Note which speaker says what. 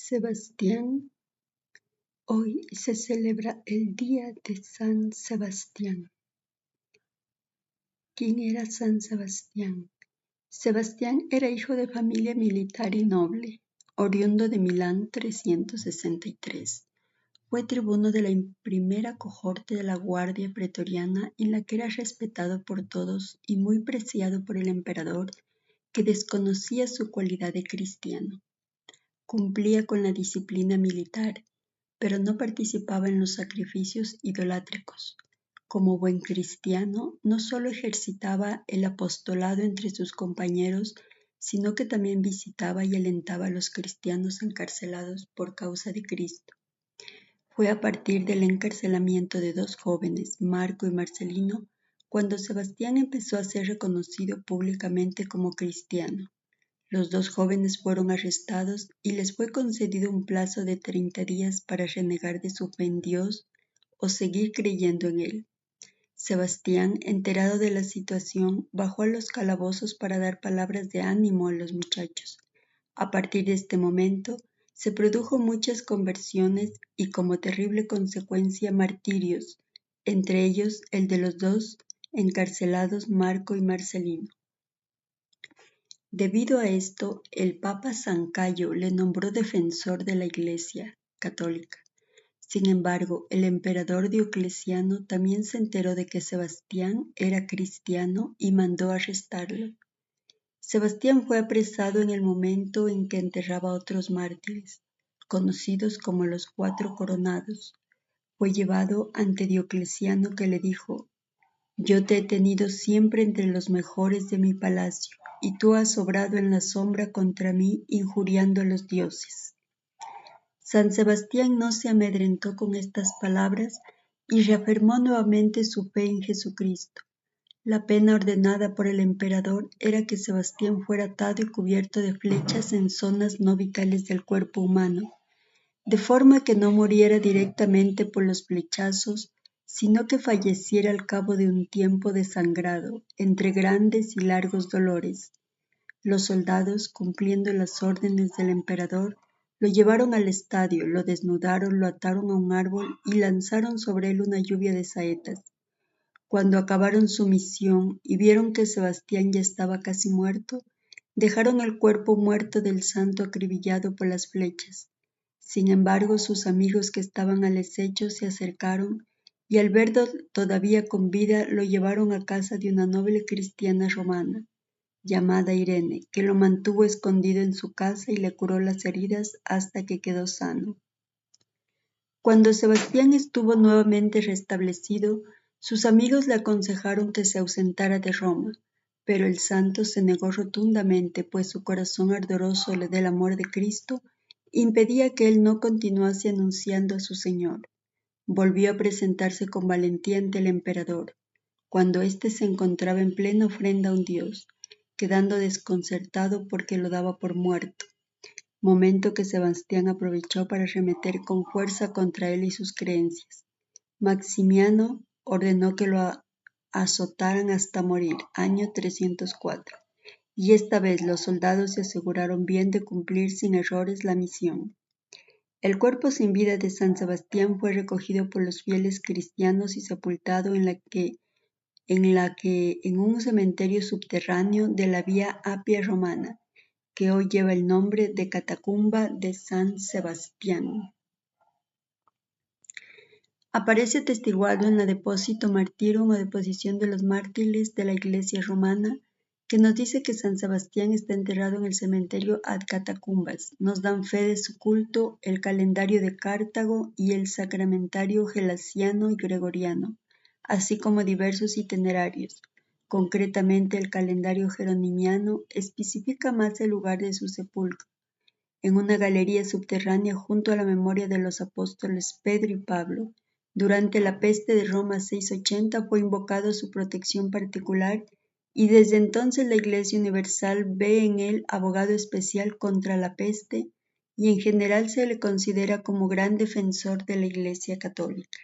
Speaker 1: Sebastián. Hoy se celebra el Día de San Sebastián. ¿Quién era San Sebastián? Sebastián era hijo de familia militar y noble, oriundo de Milán 363. Fue tribuno de la primera cohorte de la Guardia Pretoriana, en la que era respetado por todos y muy preciado por el emperador, que desconocía su cualidad de cristiano. Cumplía con la disciplina militar, pero no participaba en los sacrificios idolátricos. Como buen cristiano, no solo ejercitaba el apostolado entre sus compañeros, sino que también visitaba y alentaba a los cristianos encarcelados por causa de Cristo. Fue a partir del encarcelamiento de dos jóvenes, Marco y Marcelino, cuando Sebastián empezó a ser reconocido públicamente como cristiano. Los dos jóvenes fueron arrestados y les fue concedido un plazo de 30 días para renegar de su fe en Dios o seguir creyendo en Él. Sebastián, enterado de la situación, bajó a los calabozos para dar palabras de ánimo a los muchachos. A partir de este momento, se produjo muchas conversiones y como terrible consecuencia martirios, entre ellos el de los dos encarcelados Marco y Marcelino. Debido a esto, el Papa San Cayo le nombró defensor de la Iglesia católica. Sin embargo, el emperador Diocleciano también se enteró de que Sebastián era cristiano y mandó arrestarlo. Sebastián fue apresado en el momento en que enterraba a otros mártires, conocidos como los 4 coronados. Fue llevado ante Diocleciano, que le dijo: «Yo te he tenido siempre entre los mejores de mi palacio, y tú has obrado en la sombra contra mí, injuriando a los dioses». San Sebastián no se amedrentó con estas palabras y reafirmó nuevamente su fe en Jesucristo. La pena ordenada por el emperador era que Sebastián fuera atado y cubierto de flechas en zonas no vitales del cuerpo humano, de forma que no muriera directamente por los flechazos, sino que falleciera al cabo de un tiempo desangrado, entre grandes y largos dolores. Los soldados, cumpliendo las órdenes del emperador, lo llevaron al estadio, lo desnudaron, lo ataron a un árbol y lanzaron sobre él una lluvia de saetas. Cuando acabaron su misión y vieron que Sebastián ya estaba casi muerto, dejaron el cuerpo muerto del santo acribillado por las flechas. Sin embargo, sus amigos que estaban al acecho se acercaron y al verlo todavía con vida lo llevaron a casa de una noble cristiana romana, llamada Irene, que lo mantuvo escondido en su casa y le curó las heridas hasta que quedó sano. Cuando Sebastián estuvo nuevamente restablecido, sus amigos le aconsejaron que se ausentara de Roma, pero el santo se negó rotundamente, pues su corazón ardoroso del amor de Cristo impedía que él no continuase anunciando a su Señor. Volvió a presentarse con valentía ante el emperador, cuando éste se encontraba en plena ofrenda a un dios, quedando desconcertado porque lo daba por muerto, momento que Sebastián aprovechó para arremeter con fuerza contra él y sus creencias. Maximiano ordenó que lo azotaran hasta morir, año 304, y esta vez los soldados se aseguraron bien de cumplir sin errores la misión. El cuerpo sin vida de San Sebastián fue recogido por los fieles cristianos y sepultado en un cementerio subterráneo de la Vía Apia Romana, que hoy lleva el nombre de Catacumba de San Sebastián. Aparece atestiguado en la Deposito Martyrum o Deposición de los Mártires de la Iglesia Romana, que nos dice que San Sebastián está enterrado en el cementerio ad Catacumbas. Nos dan fe de su culto el calendario de Cartago y el sacramentario gelasiano y gregoriano, así como diversos itinerarios. Concretamente, el calendario jeronimiano especifica más el lugar de su sepulcro, en una galería subterránea junto a la memoria de los apóstoles Pedro y Pablo. Durante la peste de Roma 680 fue invocado su protección particular y desde entonces la Iglesia Universal ve en él abogado especial contra la peste y en general se le considera como gran defensor de la Iglesia Católica.